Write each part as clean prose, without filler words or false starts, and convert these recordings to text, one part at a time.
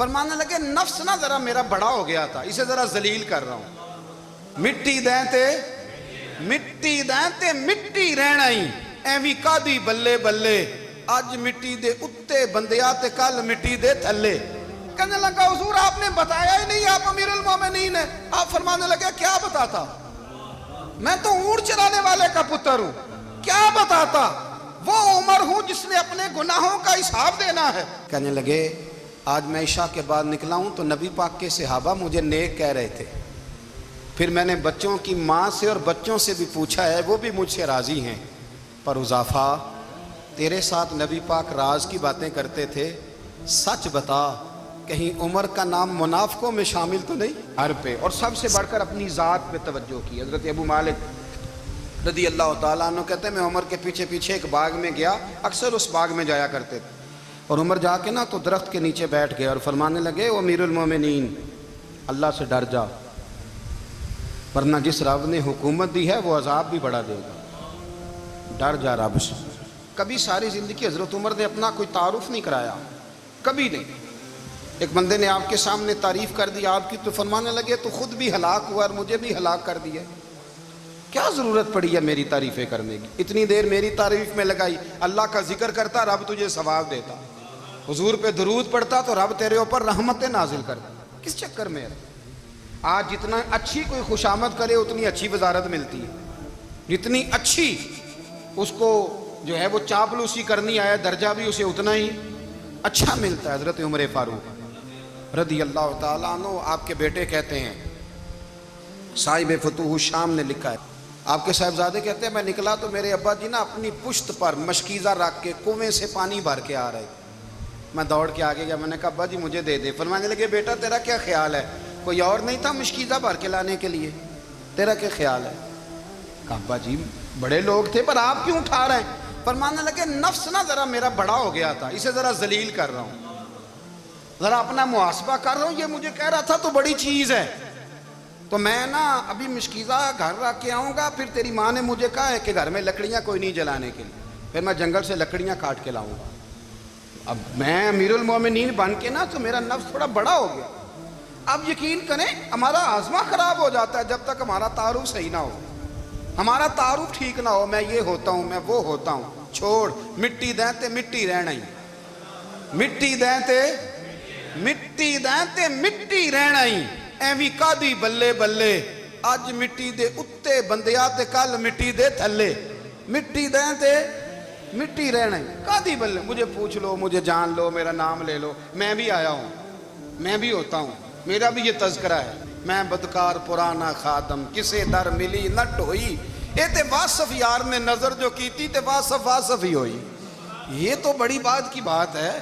फरमाने लगे नफ्स ना जरा मेरा बड़ा हो गया था, इसे जरा जलील कर रहा हूं। मिट्टी देते मिट्टी रहना ही एवी कादी बल्ले बल्ले, अज मिट्टी दे उत्ते बंदिया ते कल मिट्टी दे थल्ले। कहने लगा हुजूर आपने बताया ही नहीं, आप अमीरुल मोमिनीन है। आप फरमाने लगे क्या बताता, मैं तो ऊंट चलाने वाले का पुत्र हूं, क्या बताता, वो उमर हूं जिसने अपने गुनाहों का हिसाब देना है। कहने लगे आज मैं इशा के बाद निकला हूं तो नबी पाक के सहाबा मुझे नेक कह रहे थे, फिर मैंने बच्चों की माँ से और बच्चों से भी पूछा है, वो भी मुझसे राजी हैं। पर उजाफा तेरे साथ नबी पाक राज की बातें करते थे, सच बता कहीं उमर का नाम मुनाफिकों में शामिल तो नहीं। हर पे और सबसे बढ़कर अपनी ज़ात पे तवज्जो की। हज़रत अबू मालिक रदी अल्लाह ताला अन्हु कहते हैं मैं उमर के पीछे पीछे एक बाग में गया, अक्सर उस बाग में जाया करते थे, और उमर जाके ना तो दरख्त के नीचे बैठ गए और फरमाने लगे ओ अमीरुल मोमिनीन अल्लाह से डर जा, वरना जिस रब ने हुकूमत दी है वो अजाब भी बढ़ा देगा, डर जा रब से। कभी सारी ज़िंदगी हज़रत उमर ने अपना कोई तारुफ नहीं कराया, कभी नहीं। एक बंदे ने आपके सामने तारीफ़ कर दी आपकी तो फरमाने लगे तो ख़ुद भी हलाक हुआ और मुझे भी हलाक कर दिया, क्या ज़रूरत पड़ी है मेरी तारीफ़ें करने की, इतनी देर मेरी तारीफ़ में लगाई, अल्लाह का जिक्र करता रब तुझे सवाब देता, हुजूर पे दुरूद पढ़ता तो रब तेरे ऊपर रहमतें नाजिल करता, किस चक्कर में है। आज जितना अच्छी कोई खुशामद करे उतनी अच्छी वजारत मिलती है, जितनी अच्छी उसको जो है वो चापलूसी करनी आया दर्जा भी उसे उतना ही अच्छा मिलता है। हज़रत उमर फारूक रदी अल्लाह ताला अन्हु आपके बेटे कहते हैं, साहिब फतूह शाम ने लिखा है, आपके साहिबजादे कहते हैं मैं निकला तो मेरे अब्बा जी ना अपनी पुश्त पर मशकीज़ा रख के कुएं से पानी भर के आ रहे, मैं दौड़ के आगे गया, मैंने कहा अब्बा जी मुझे दे दे। फरमाने लगे बेटा तेरा क्या ख्याल है, कोई और नहीं था मशकीज़ा भर के लाने के लिए, तेरा क्या ख्याल है। कहा अब्बा जी बड़े लोग थे पर आप क्यों उठा रहे हैं। फरमाने लगे नफ्स ना ज़रा मेरा बड़ा हो गया था, इसे ज़रा जलील कर रहा हूँ, ज़रा अपना मुहासबा कर रहा हूँ, ये मुझे कह रहा था तो बड़ी चीज़ है, तो मैं ना अभी मशकीज़ा घर रख के आऊँगा, फिर तेरी माँ ने मुझे कहा है कि घर में लकड़ियाँ कोई नहीं जलाने के लिए, फिर मैं जंगल से लकड़ियाँ काट के लाऊँगा। अब मैं अमीरुल मोमिनीन बन के ना तो मेरा नफ्स थोड़ा बड़ा हो गया। अब यकीन करें हमारा आज़मा ख़राब हो जाता है जब तक हमारा तारुफ सही ना हो, हमारा तारुफ ठीक ना हो, मैं ये होता हूँ मैं वो होता हूँ। छोड़ मिट्टी देते मिट्टी रहना ही, मिट्टी देते मिट्टी रहना ही एवी कादी बल्ले बल्ले, अज मिट्टी दे उत्ते बंदिया ते कल मिट्टी दे थल्ले। मिट्टी देते मिट्टी रहना ही कादी बल्ले, मुझे पूछ लो मुझे जान लो मेरा नाम ले लो, मैं भी आया हूँ मैं भी होता हूँ, मेरा भी ये तज़किरा है, मैं बदकार पुराना खादम किसे दर मिली न ढोई, ये ते वासफ यार ने नजर जो की थी ते वासफ वासफ ही होई। ये तो बड़ी बात की बात है,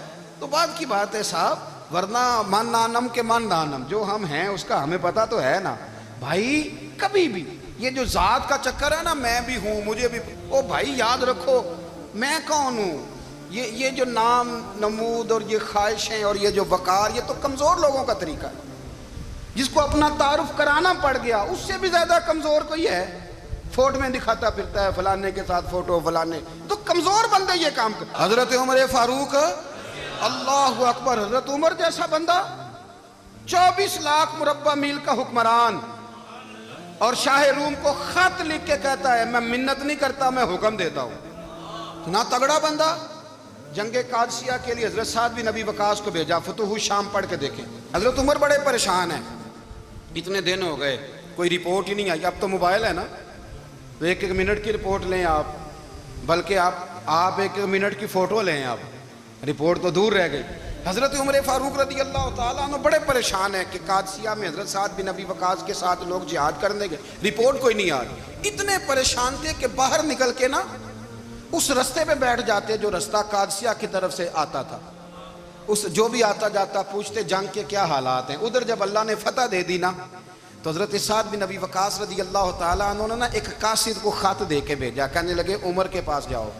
तो बात की बात है साहब, वरना मन नानम के मन नानम, जो हम हैं उसका हमें पता तो है ना भाई। कभी भी ये जो जात का चक्कर है ना, मैं भी हूँ मुझे भी, ओ भाई याद रखो मैं कौन हूँ, ये जो नाम नमूद और ये ख्वाहिशें और ये जो वकार, ये तो कमज़ोर लोगों का तरीका है, जिसको अपना तारुफ कराना पड़ गया उससे भी ज़्यादा कमज़ोर कोई है, फोटो में दिखाता फिरता है फलाने के साथ फोटो फलाने, तो कमज़ोर बंदे ये काम कर। हज़रत उमर फारूक अल्लाह अकबर, हज़रत उमर जैसा बंदा 24 लाख मुरब्बा मील का हुक्मरान, और शाह रूम को खत लिख के कहता है मैं मिन्नत नहीं करता मैं हुक्म देता हूँ, ना तगड़ा बंदा। जंगे कादसिया के लिए हजरत साद बिन नबी वकास को भेजा, फतूह शाम पढ़ के देखें। हजरत उमर बड़े परेशान हैं, इतने दिन हो गए कोई रिपोर्ट ही नहीं आई। अब तो मोबाइल है ना, तो एक एक मिनट की रिपोर्ट लें आप, बल्कि आप एक एक मिनट की फ़ोटो लें आप, रिपोर्ट तो दूर रह गई। हज़रत उमर फारूक रदी अल्लाह ताला अन्हु बड़े परेशान है कि कादसिया में हजरत साद बिन नबी वकास के साथ लोग जिहाद करने गए, रिपोर्ट कोई नहीं आ रही। इतने परेशान थे कि बाहर निकल के ना उस रास्ते पे बैठ जाते जो रास्ता कादसिया की तरफ से आता था, उस जो भी आता जाता पूछते जंग के क्या हालात हैं। उधर जब अल्लाह ने फतह दे दी ना, तो हज़रत साद बिन नबी वकास रदी अल्लाह ताला अन्हु ने ना एक कासिद को ख़त दे के भेजा, कहने लगे उमर के पास जाओ,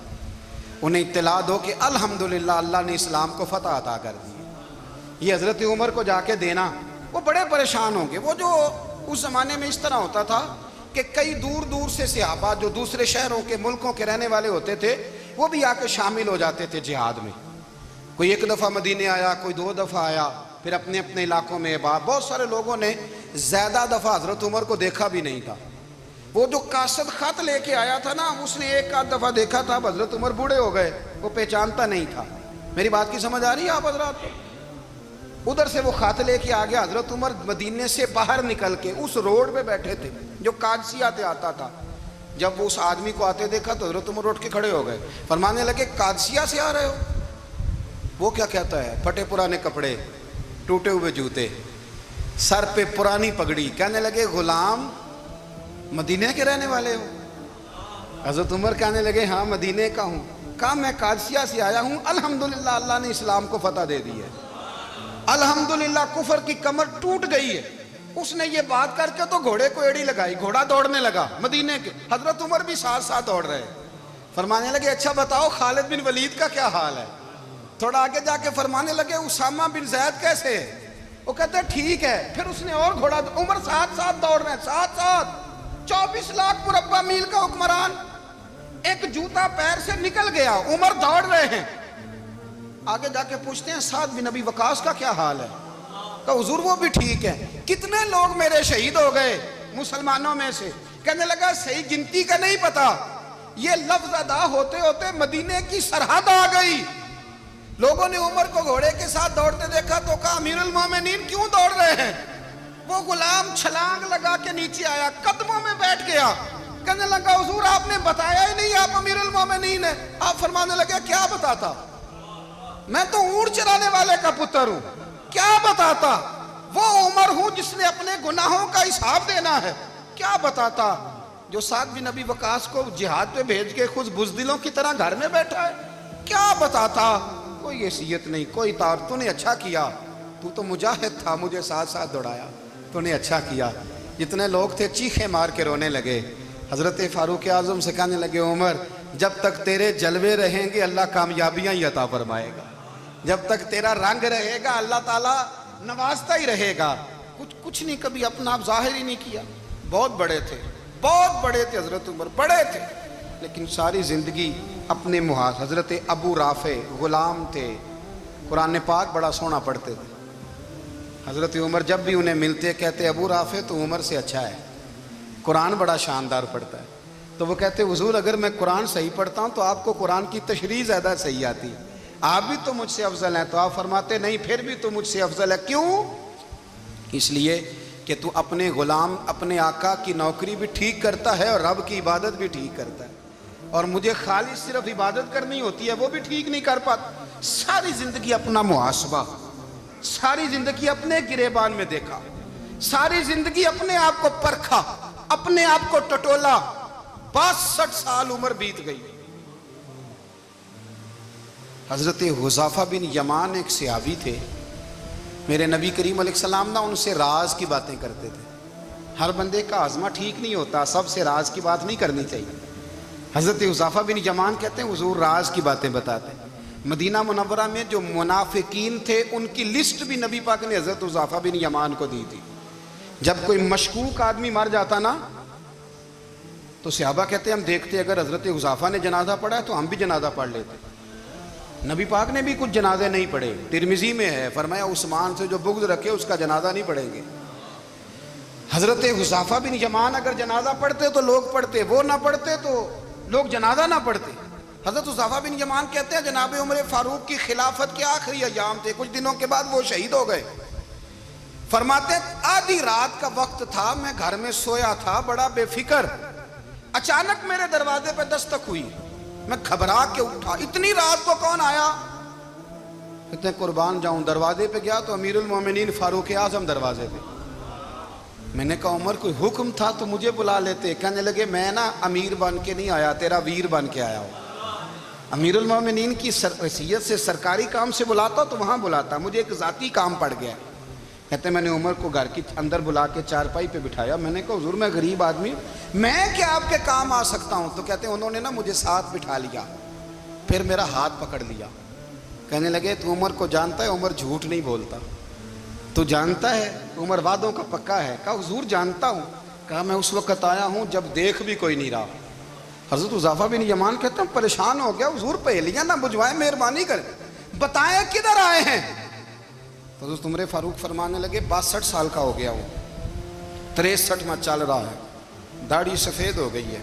उन्हें इत्तला दो कि अल्हम्दुलिल्लाह अल्लाह ने इस्लाम को फतह अता कर दी। ये हज़रत उमर को जाके देना, वो बड़े परेशान होंगे। वो जो उस ज़माने में इस तरह होता था कि कई दूर दूर से सहाबा जो दूसरे शहरों के मुल्कों के रहने वाले होते थे, वो भी आके शामिल हो जाते थे जिहाद में। कोई एक दफ़ा मदीने आया, कोई 2 दफ़ा आया, फिर अपने अपने इलाकों में बात। बहुत सारे लोगों ने ज़्यादा दफ़ा हज़रत उमर को देखा भी नहीं था। वो जो कासद खत लेके आया था ना, उसने एक आध दफ़ा देखा था, हज़रत उमर बूढ़े हो गए, वो पहचानता नहीं था। मेरी बात की समझ आ रही है आप हज़रात को? उधर से वो खत लेके आ गया। हज़रत उमर मदीने से बाहर निकल के उस रोड पे बैठे थे जो कादसिया से आता था। जब वो उस आदमी को आते देखा तो हज़रत उमर उठ के खड़े हो गए, फरमाने लगे कादसिया से आ रहे हो? वो क्या कहता है? फटे पुराने कपड़े, टूटे हुए जूते, सर पे पुरानी पगड़ी। कहने लगे गुलाम मदीने के रहने वाले हो? हज़रत उमर कहने लगे हाँ मदीने का हूँ। कहा मैं कादसिया से आया हूँ, अल्हम्दुलिल्लाह अल्लाह ने इस्लाम को फतह दे दी है, अल्हम्दुलिल्लाह कुफर की कमर टूट गई है। उसने ये बात करके तो घोड़े को एड़ी लगाई, घोड़ा दौड़ने लगा मदीने के। हज़रत उमर भी साथ साथ दौड़ रहे। फरमाने लगे अच्छा बताओ खालिद बिन वलीद का क्या हाल है? थोड़ा आगे जाके फरमाने लगे उसामा बिन ज़ैद कैसे है? वो कहते ठीक है। फिर उसने और घोड़ा, उमर साथ साथ दौड़ रहे हैं, साथ साथ। 24 लाख मुरब्बा मील का हुक्मरान, एक जूता पैर से निकल गया, उमर दौड़ रहे हैं। आगे जाके पूछते हैं साद बिन नबी वकास का क्या हाल है? तो हुजूर वो भी ठीक है। कितने लोग मेरे शहीद हो गए मुसलमानों में से? कहने लगा सही गिनती का नहीं पता, ये लफ्ज अदा होते होते मदीने की सरहद आ गई। लोगों ने उमर को घोड़े के साथ दौड़ते देखा तो कहा अमीरुल मोमिनीन क्यों दौड़ रहे हैं? वो गुलाम छलांग लगा के नीचे आया, कदमों में बैठ गया। कहने लगा हुजूर आपने बताया ही नहीं आप अमीरुल मोमिनीन है। आप फरमाने लगे क्या बताता? मैं तो ऊंट चराने वाले का पुत्र हूं, क्या बताता? वो उमर हूं जिसने अपने गुनाहों का हिसाब देना है, क्या बताता? जो साद बिन नबी वकास को जिहाद पे भेज के खुद बुज़दिलों की तरह घर में बैठा है, क्या बताता? कोई हैसियत नहीं, कोई तार। तूने अच्छा किया, तू तो मुजाहिद था, मुझे साथ साथ दौड़ाया, तूने अच्छा किया। जितने लोग थे चीखे मार के रोने लगे। हज़रत फारूक आज़म से कहने लगे उमर जब तक तेरे जलवे रहेंगे अल्लाह कामयाबियां ही अता फरमाएगा, जब तक तेरा रंग रहेगा अल्लाह ताला नवाजता ही रहेगा। कुछ नहीं, कभी अपना आप जाहिर ही नहीं किया। बहुत बड़े थे, बहुत बड़े थे हज़रत उमर, बड़े थे, लेकिन सारी ज़िंदगी अपने मुहाज। हज़रत अबू राफ़े ग़ुलाम थे, कुरान पाक बड़ा सोना पढ़ते थे। हज़रत उमर जब भी उन्हें मिलते कहते अबू राफ़े तो उमर से अच्छा है, कुरान बड़ा शानदार पढ़ता है। तो वो कहते हुजूर अगर मैं कुरान सही पढ़ता हूँ तो आपको कुरान की तशरीह ज़्यादा सही आती है, आप भी तो मुझसे अफजल हैं। तो आप फरमाते नहीं फिर भी तो मुझसे अफजल है। क्यों? इसलिए कि तू अपने ग़ुलाम अपने आका की नौकरी भी ठीक करता है और रब की इबादत भी ठीक करता है, और मुझे खाली सिर्फ इबादत करनी होती है वो भी ठीक नहीं कर पाता। सारी ज़िंदगी अपना मुहासबा, सारी ज़िंदगी अपने गिरेबान में देखा, सारी ज़िंदगी अपने आप को परखा, अपने आप को टटोला। 62 साल उम्र बीत गई। हज़रत हुज़ाफ़ा बिन यमान एक सहाबी थे, मेरे नबी करीम अलैहिस्सलाम ना उनसे राज की बातें करते थे। हर बंदे का आज़मा ठीक नहीं होता, सबसे राज की बात नहीं करनी चाहिए। हज़रत हुज़ाफ़ा बिन यमान कहते हैं हुज़ूर राज की बातें बताते हैं। मदीना मुनव्वरा में जो मुनाफिकीन थे उनकी लिस्ट भी नबी पाक ने हज़रत हुज़ाफ़ा बिन यमान को दी थी। जब कोई मशकूक आदमी मर जाता ना तो सहाबा कहते हम देखते अगर हज़रत हुज़ाफ़ा ने जनाजा पढ़ा है तो हम भी जनाजा पढ़ लेते। नबी पाक ने भी कुछ जनाजे नहीं पढ़े, तिरमिज़ी में है, फरमाया उस्मान से जो बुग़्ज़ रखे उसका जनाजा नहीं पढ़ेंगे। हज़रत हुज़ाफ़ा बिन यमान अगर जनाजा पढ़ते तो लोग पढ़ते, वो ना पढ़ते तो लोग जनाजा ना पढ़ते। हज़रत हुज़ाफ़ा बिन यमान कहते हैं जनाब उमर फ़ारूक की खिलाफत के आखिरी अय्याम थे, कुछ दिनों के बाद वो शहीद हो गए। फरमाते आधी रात का वक्त था, मैं घर में सोया था बड़ा बेफिक्र, अचानक मेरे दरवाजे पर दस्तक हुई, मैं घबरा के उठा, इतनी रात को कौन आया? कहते कुर्बान जाऊं, दरवाजे पे गया तो अमीरुल मोमिनीन फारूक आज़म दरवाजे पे। मैंने कहा उमर कोई हुक्म था तो मुझे बुला लेते। कहने लगे मैं ना अमीर बन के नहीं आया, तेरा वीर बन के आया हूँ। अमीरुल मोमिनीन की हैसियत से सरकारी काम से बुलाता तो वहाँ बुलाता, मुझे एक ज़ाती काम पड़ गया। कहते मैंने उमर को घर के अंदर बुला के चारपाई पे बिठाया, मैंने कहा हुजूर मैं गरीब आदमी, मैं क्या आपके काम आ सकता हूँ? तो कहते उन्होंने ना मुझे साथ बिठा लिया, फिर मेरा हाथ पकड़ लिया। कहने लगे तू उमर को जानता है? उमर झूठ नहीं बोलता। तू जानता है? उमर वादों का पक्का है। कहा हुजूर जानता हूँ। कहा मैं उस वक्त आया हूँ जब देख भी कोई नहीं रहा। हज़रत हुज़ाफ़ा बिन यमान कहते हैं परेशान हो गया, हुजूर पहेलियाँ ना बुझवाए, मेहरबानी करें, बताएं किधर आए हैं। तो दोस्त उमर फारूक फरमाने लगे 62 साल का हो गया हूँ, 63 में चल रहा है, दाढ़ी सफ़ेद हो गई है,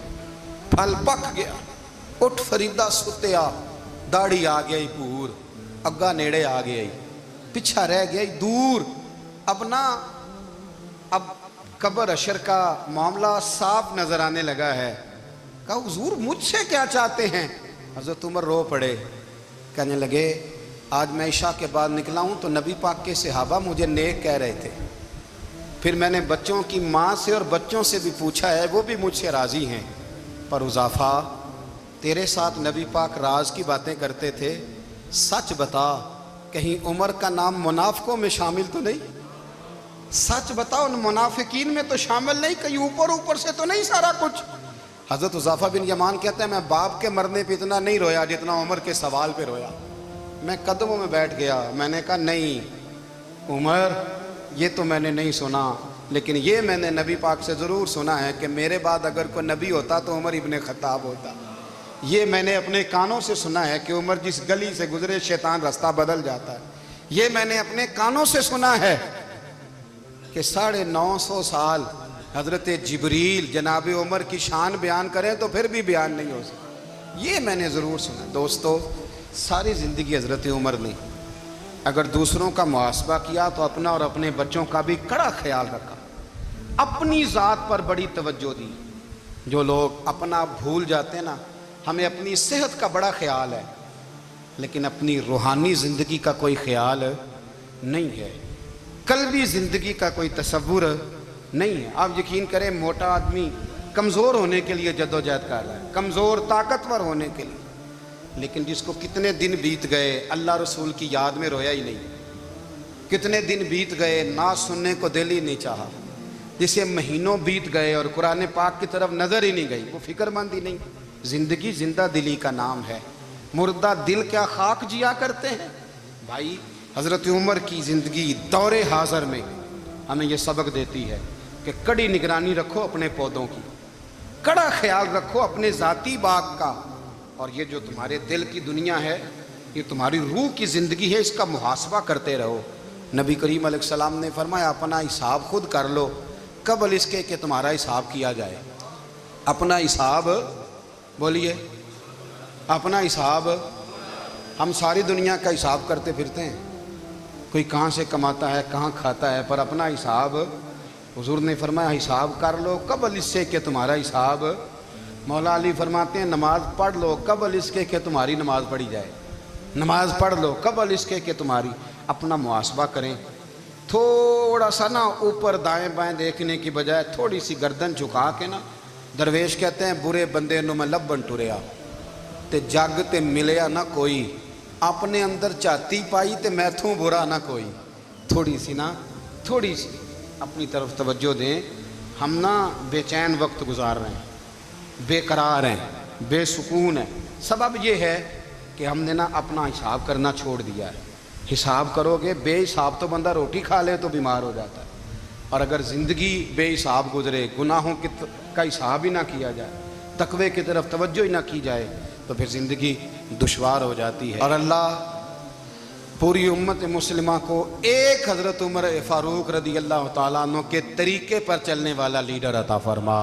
फल पक गया, उठ फरीदा सुत्या, दाढ़ी आ गई पूर, अग्गा नेड़े आ गया, पिछा रह गया दूर। अब कब्र अशर का मामला साफ नजर आने लगा है। कहा हुजूर मुझसे क्या चाहते हैं? हज़रत उमर रो पड़े, कहने लगे आज मैं इशा के बाद निकला हूँ तो नबी पाक के सहाबा मुझे नेक कह रहे थे, फिर मैंने बच्चों की माँ से और बच्चों से भी पूछा है, वो भी मुझसे राज़ी हैं, पर हुज़ाफ़ा तेरे साथ नबी पाक राज की बातें करते थे, सच बता कहीं उमर का नाम मुनाफिकों में शामिल तो नहीं? सच बताओ, उन मुनाफिकीन में तो शामिल नहीं, कहीं ऊपर ऊपर से तो नहीं सारा कुछ? हज़रत हुज़ाफ़ा बिन यमान कहते हैं मैं बाप के मरने पे इतना नहीं रोया जितना उमर के सवाल पे रोया। मैं कदमों में बैठ गया, मैंने कहा नहीं उमर, ये तो मैंने नहीं सुना, लेकिन ये मैंने नबी पाक से ज़रूर सुना है कि मेरे बाद अगर कोई नबी होता तो उमर इब्ने खत्ताब होता। ये मैंने अपने कानों से सुना है कि उमर जिस गली से गुजरे शैतान रास्ता बदल जाता है। ये मैंने अपने कानों से सुना है कि 950 साल हज़रत जिब्रील जनाब उमर की शान बयान करें तो फिर भी बयान नहीं हो सकता। ये मैंने ज़रूर सुना। दोस्तों सारी ज़िंदगी हज़रत उमर ने अगर दूसरों का मुहासबा किया तो अपना और अपने बच्चों का भी कड़ा ख्याल रखा, अपनी ज़ात पर बड़ी तवज्जो दी। जो लोग अपना भूल जाते हैं ना, हमें अपनी सेहत का बड़ा ख्याल है लेकिन अपनी रूहानी ज़िंदगी का कोई ख्याल नहीं है, कल्बी ज़िंदगी का कोई तसव्वुर नहीं है। आप यकीन करें मोटा आदमी कमज़ोर होने के लिए जद्दोजहद कर रहा है, कमज़ोर ताकतवर होने के लिए, लेकिन जिसको कितने दिन बीत गए अल्लाह रसूल की याद में रोया ही नहीं, कितने दिन बीत गए ना सुनने को दिल ही नहीं चाहा, जिसे महीनों बीत गए और कुरान पाक की तरफ नज़र ही नहीं गई, वो फिक्रमंद ही नहीं। ज़िंदगी जिंदा दिली का नाम है, मुर्दा दिल क्या खाक जिया करते हैं। भाई हज़रत उमर की ज़िंदगी दौरे हाज़र में हमें यह सबक देती है कि कड़ी निगरानी रखो अपने पौधों की, कड़ा ख्याल रखो अपने ज़ाती बाग का, और ये जो तुम्हारे दिल की दुनिया है, ये तुम्हारी रूह की ज़िंदगी है, इसका मुहासबा करते रहो। नबी करीम अलैहिस्सलाम ने फरमाया अपना हिसाब खुद कर लो कबल इसके कि तुम्हारा हिसाब किया जाए। अपना हिसाब, बोलिए अपना हिसाब। हम सारी दुनिया का हिसाब करते फिरते हैं, कोई कहाँ से कमाता है कहाँ खाता है, पर अपना हिसाब हुजूर ने फरमाया हिसाब कर लो कबल इससे कि तुम्हारा हिसाब। मौला अली फरमाते हैं नमाज पढ़ लो कबल इसके कि तुम्हारी नमाज पढ़ी जाए, नमाज पढ़ लो कबल इसके कि तुम्हारी। अपना मुहासबा करें, थोड़ा सा ना ऊपर दाएं बाएं देखने की बजाय थोड़ी सी गर्दन झुका के ना, दरवेश कहते हैं बुरे बंदे नु मैं लभन टुरिया ते जग ते मिलिया ना कोई, अपने अंदर झाती पाई ते मैथों बुरा ना कोई। थोड़ी सी ना, थोड़ी सी अपनी तरफ तवज्जो दें। हम ना बेचैन वक्त गुजार रहे हैं, बेकरार हैं, बेसुकून हैं। सबब ये है कि हमने ना अपना हिसाब करना छोड़ दिया है। हिसाब करोगे, बेहिसाब तो बंदा रोटी खा ले तो बीमार हो जाता है, और अगर ज़िंदगी बेहिसाब गुजरे, गुनाहों का हिसाब ही ना किया जाए, तकवे की तरफ तवज्जो ही ना की जाए, तो फिर ज़िंदगी दुश्वार हो जाती है। और अल्लाह पूरी उम्मत मुस्लिमा को एक हज़रत उमर फारूक रदी अल्लाह तआला अन्हु के तरीके पर चलने वाला लीडर अता फरमा।